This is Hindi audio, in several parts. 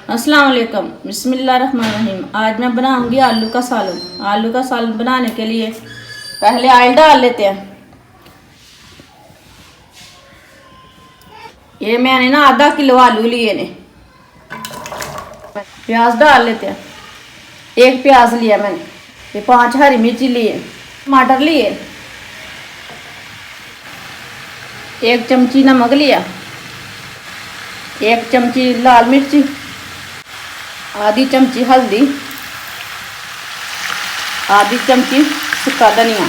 अस्सलाम वालेकुम, बिस्मिल्लाहिर्रहमानिर्रहीम। आज मैं बनाऊंगी आलू का सालन। आलू का सालन बनाने के लिए पहले ऑयल डाल लेते हैं। ये मैंने ना आधा किलो आलू लिए ने। प्याज डाल लेते हैं। एक प्याज लिया मैंने। ये 5 हरी मिर्ची लिए, टमाटर लिए, 1 चमची नमक लिया, 1 चमची लाल मिर्ची, आधी चमची हल्दी, आधी चमची सूखा धनिया।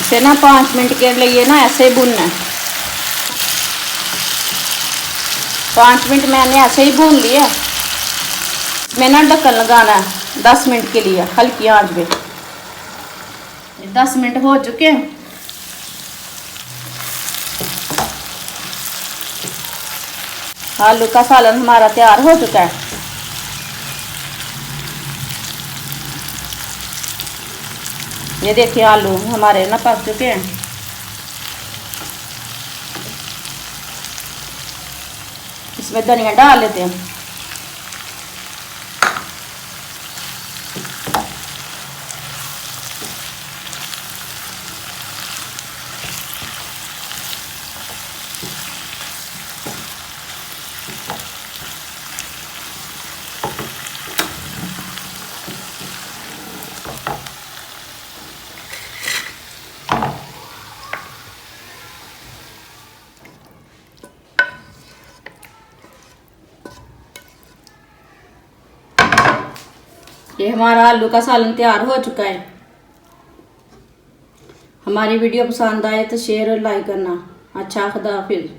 इसे ना 5 मिनट के लिए ना ऐसे ही भूनना है। 5 मिनट मैंने ऐसे ही भून लिया। इसमें ना ढक्कन लगाना है 10 मिनट के लिए हल्की आंच पे। 10 मिनट हो चुके हैं। आलू का सालन हमारा तैयार हो चुका है। ये देखिए आलू हमारे ना पक चुके हैं। इसमें धनिया डाल लेते हैं। ये हमारा आलू का सालन तैयार हो चुका है। हमारी वीडियो पसंद आए तो शेयर और लाइक करना। अच्छा, खुदा हाफिज।